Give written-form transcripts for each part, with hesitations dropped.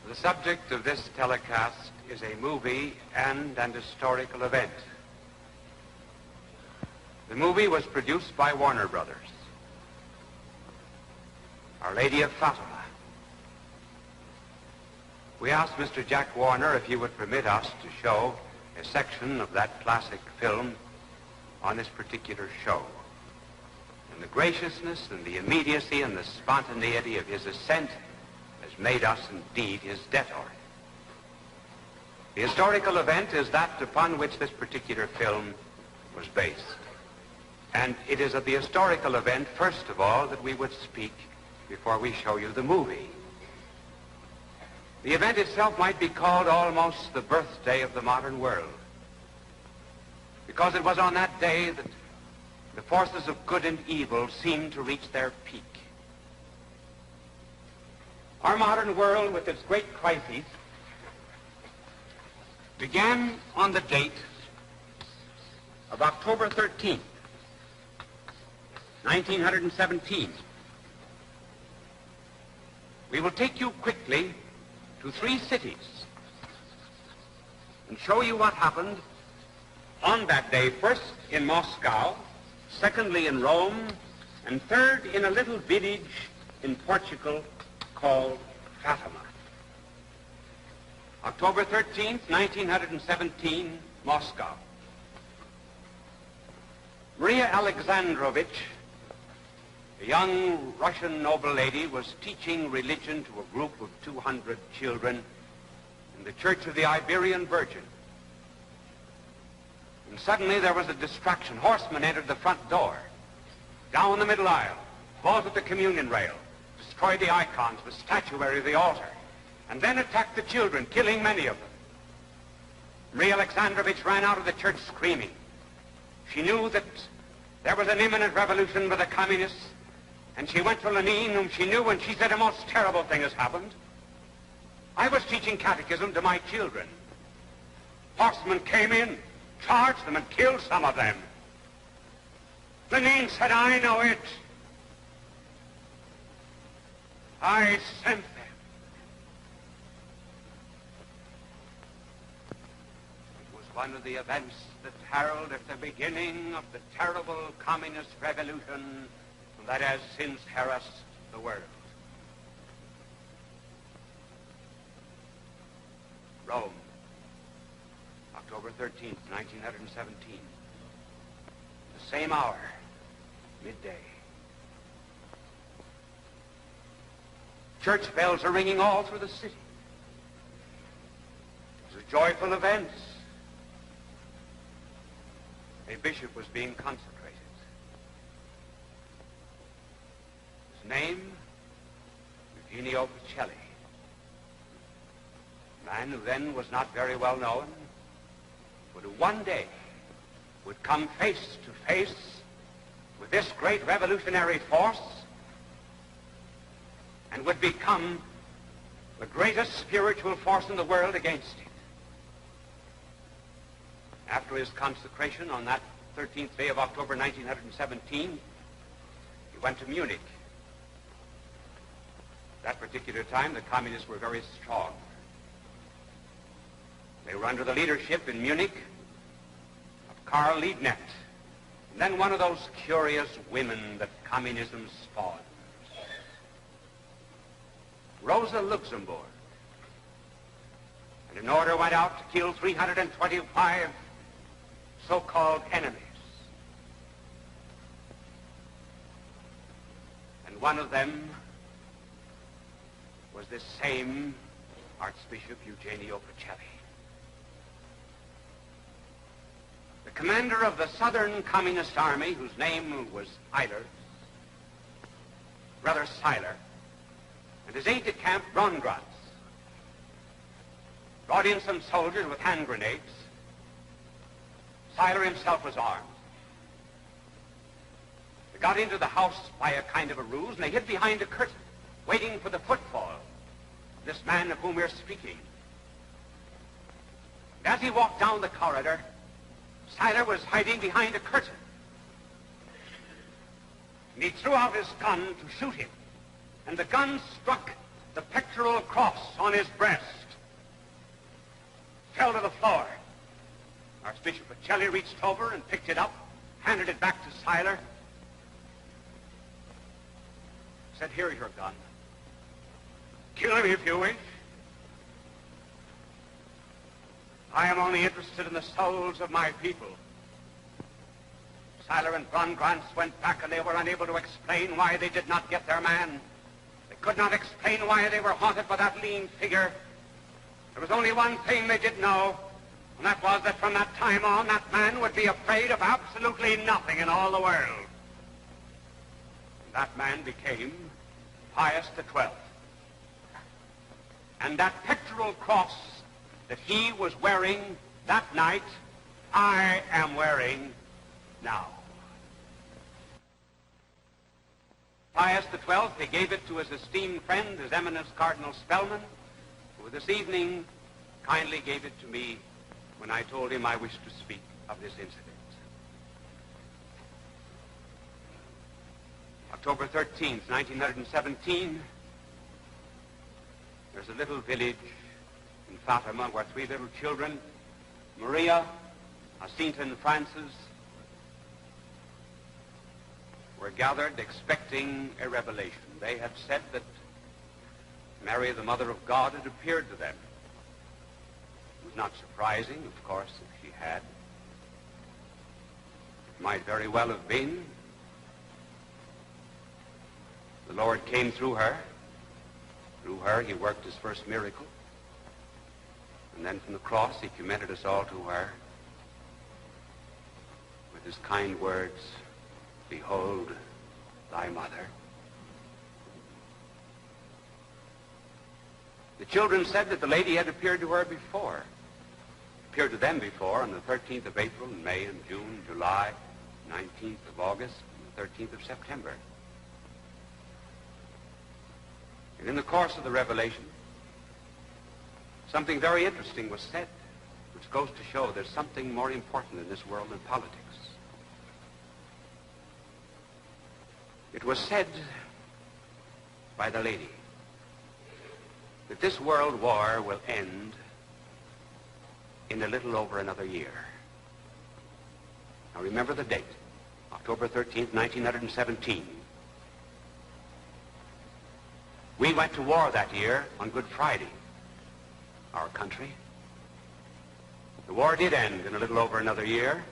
The subject of this telecast is a movie and an historical event. The movie was produced by Warner Brothers. Our Lady of Fatima. We asked Mr. Jack Warner if he would permit us to show a section of that classic film on this particular show. And the graciousness and the immediacy and the spontaneity of his assent has made us indeed his debtor. The historical event is that upon which this particular film was based. And it is of the historical event, first of all, that we would speak before we show you the movie. The event itself might be called almost the birthday of the modern world, because it was on that day that the forces of good and evil seemed to reach their peak. Our modern world, with its great crises, began on the date of October 13th, 1917. We will take you quickly to 3 cities and show you what happened on that day, first in Moscow, secondly in Rome, and third in a little village in Portugal called Fatima. October 13th, 1917, Moscow. Maria Alexandrovich, a young Russian noble lady, was teaching religion to a group of 200 children in the Church of the Iberian Virgin. And suddenly there was a distraction. Horsemen entered the front door, down the middle aisle, vaulted the communion rail, destroyed the icons, the statuary of the altar, and then attacked the children, killing many of them. Maria Alexandrovich ran out of the church screaming. She knew that there was an imminent revolution by the communists, and she went to Lenin, whom she knew, and she said, "A most terrible thing has happened. I was teaching catechism to my children. Horsemen came in, charged them, and killed some of them. Lenin said, 'I know it. I sent them.'" It was one of the events that heralded the beginning of the terrible communist revolution that has since harassed the world. Rome, October 13th, 1917. The same hour, midday. Church bells are ringing all through the city. It was a joyful event. A bishop was being consecrated. His name, Eugenio Pacelli. A man who then was not very well known, but who one day would come face to face with this great revolutionary force and would become the greatest spiritual force in the world against it. After his consecration on that 13th day of October 1917, he went to Munich. At that particular time, the communists were very strong. They were under the leadership in Munich of Karl Liebknecht, and then one of those curious women that communism spawns, Rosa Luxemburg. And an order went out to kill 325 so-called enemies. And one of them was this same Archbishop Eugenio Pacelli. The commander of the Southern Communist Army, whose name was Seiler, and his aide-de-camp, Brongratz, brought in some soldiers with hand grenades. Seiler himself was armed. They got into the house by a kind of a ruse, and they hid behind a curtain, waiting for the footfall of this man of whom we're speaking. And as he walked down the corridor, Siler was hiding behind a curtain. And he threw out his gun to shoot him, and the gun struck the pectoral cross on his breast. Fell to the floor. Archbishop Pacelli reached over and picked it up, handed it back to Siler, said, "Here's your gun. Kill him if you wish. I am only interested in the souls of my people." Siler and Von Grantz went back, and they were unable to explain why they did not get their man. They could not explain why they were haunted by that lean figure. There was only one thing they did know, and that was that from that time on, that man would be afraid of absolutely nothing in all the world. And that man became Pius XII. And that pectoral cross that he was wearing that night, I am wearing now. Pius XII, he gave it to his esteemed friend, His Eminence Cardinal Spellman, who this evening kindly gave it to me when I told him I wished to speak of this incident. October 13th, 1917, there's a little village in Fatima where three little children, Maria, Jacinta, and Francis, were gathered expecting a revelation. They had said that Mary, the Mother of God, had appeared to them. It was not surprising, of course, if she had. It might very well have been. The Lord came through her. Through her, he worked his first miracle. And then from the cross, he commended us all to her with his kind words, "Behold thy mother." The children said that the lady had appeared to her before, appeared to them before on the 13th of April, and May and June, July, 19th of August, and the 13th of September. And in the course of the revelation, something very interesting was said, which goes to show there's something more important in this world than politics. It was said by the lady that this world war will end in a little over another year. Now remember the date, October 13th, 1917. We went to war that year on Good Friday, our country. The war did end in a little over another year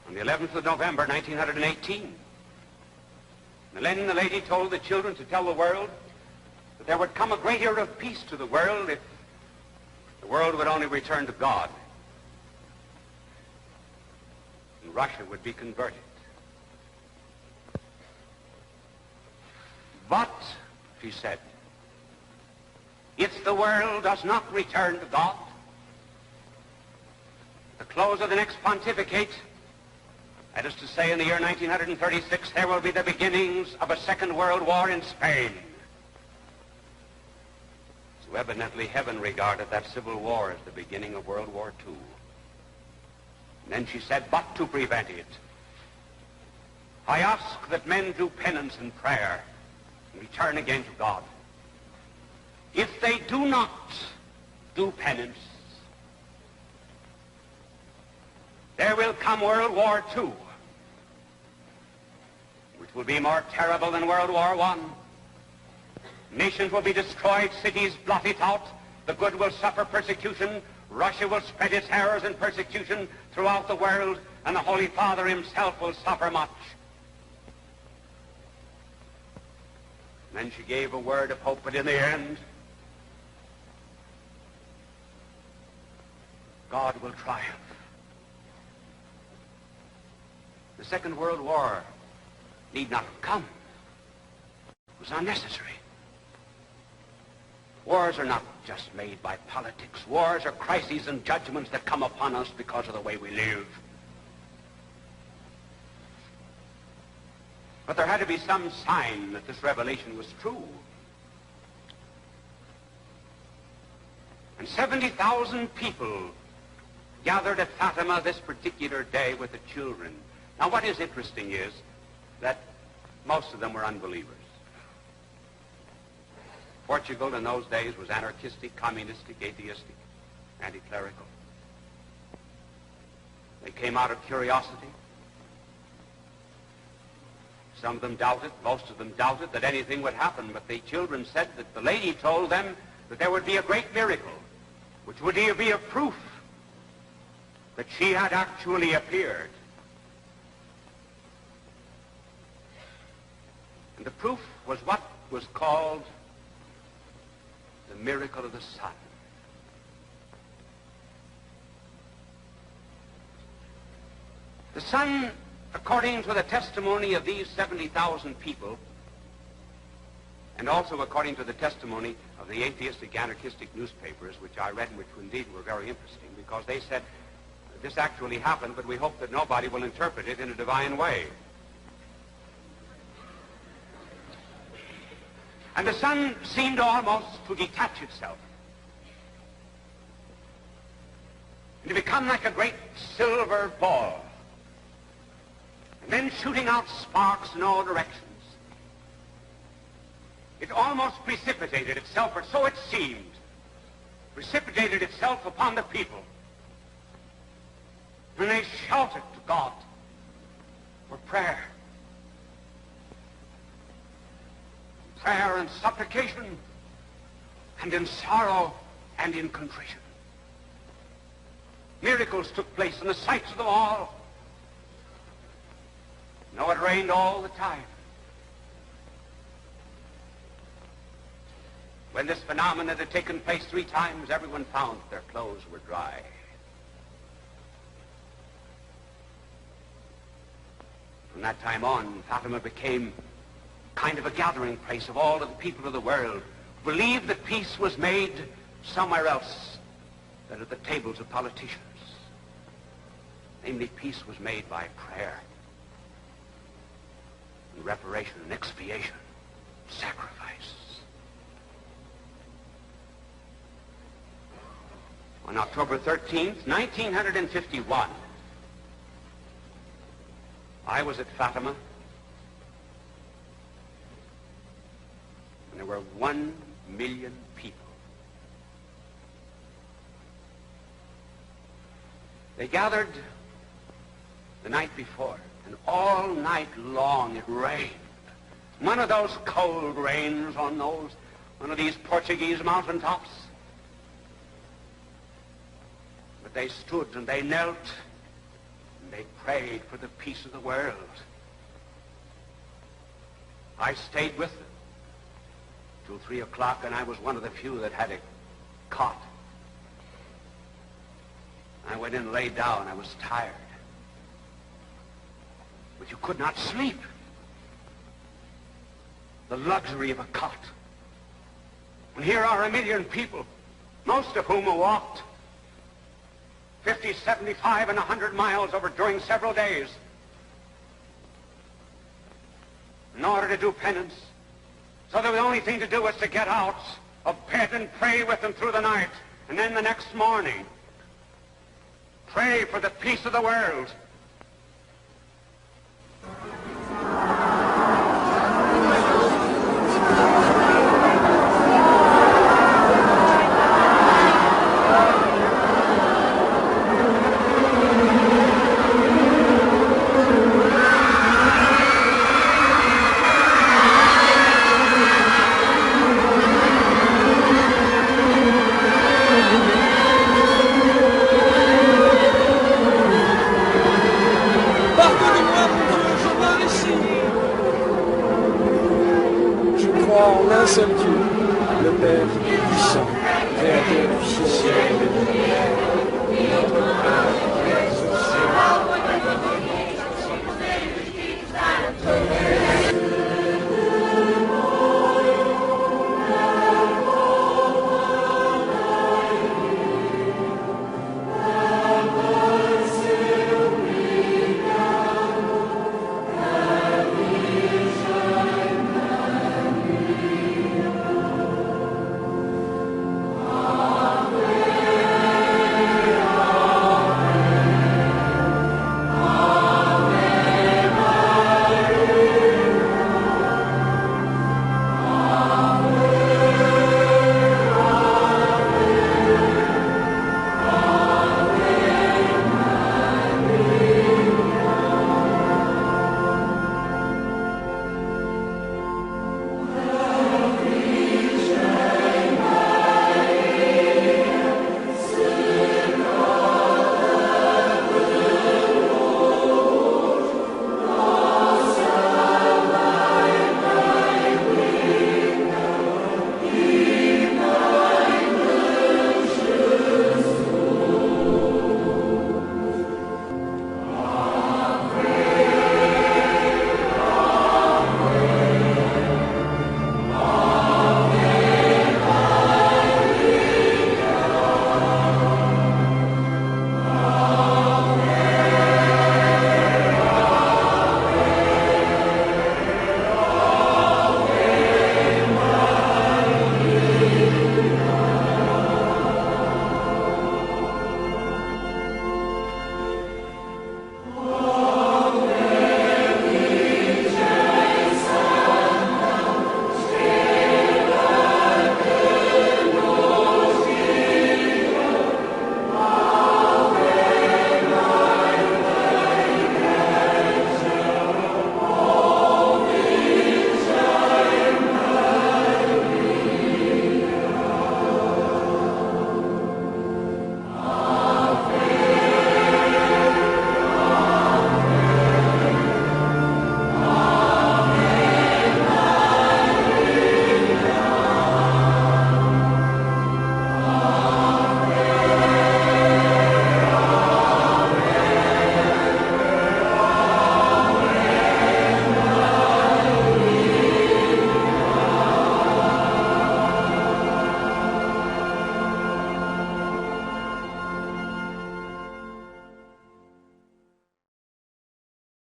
on the 11th of November, 1918. And then the lady told the children to tell the world that there would come a great era of peace to the world if the world would only return to God. And Russia would be converted. But, she said, if the world does not return to God, at the close of the next pontificate, that is to say in the year 1936, there will be the beginnings of a second world war in Spain. So evidently heaven regarded that civil war as the beginning of World War II. And then she said, but to prevent it, I ask that men do penance and prayer and return again to God. If they do not do penance, there will come World War II, which will be more terrible than World War I. Nations will be destroyed, cities blotted out, the good will suffer persecution, Russia will spread its errors and persecution throughout the world, and the Holy Father himself will suffer much. And then she gave a word of hope, but in the end, God will triumph. The Second World War need not have come. It was unnecessary. Wars are not just made by politics. Wars are crises and judgments that come upon us because of the way we live. But there had to be some sign that this revelation was true. And 70,000 people gathered at Fatima this particular day with the children. Now, what is interesting is that most of them were unbelievers. Portugal in those days was anarchistic, communistic, atheistic, anti-clerical. They came out of curiosity. Some of them doubted, most of them doubted that anything would happen, but the children said that the lady told them that there would be a great miracle, which would be a proof that she had actually appeared. And the proof was what was called the miracle of the sun. The sun, according to the testimony of these 70,000 people, and also according to the testimony of the atheistic, anarchistic newspapers, which I read and which indeed were very interesting, because they said, this actually happened, but we hope that nobody will interpret it in a divine way. And the sun seemed almost to detach itself and to become like a great silver ball, and then shooting out sparks in all directions. It almost precipitated itself, or so it seemed, precipitated itself upon the people. And they shouted to God for prayer. Prayer and supplication, and in sorrow and in contrition. Miracles took place in the sights of them all. No, it rained all the time. When this phenomenon had taken place 3 times, everyone found that their clothes were dry. From that time on, Fatima became kind of a gathering place of all of the people of the world who believed that peace was made somewhere else than at the tables of politicians. Namely, peace was made by prayer and reparation and expiation, sacrifice. On October 13th, 1951, I was at Fatima, and there were 1 million people. They gathered the night before, and all night long it rained. None of those cold rains on one of these Portuguese mountaintops. But they stood and they knelt and they prayed for the peace of the world. I stayed with them till 3 o'clock, and I was one of the few that had a cot. I went in and laid down. I was tired. But you could not sleep. The luxury of a cot. And here are 1 million people, most of whom have walked 50, 75, and 100 miles over during several days in order to do penance. So the only thing to do was to get out of bed and pray with them through the night. And then the next morning, pray for the peace of the world. Seul Dieu.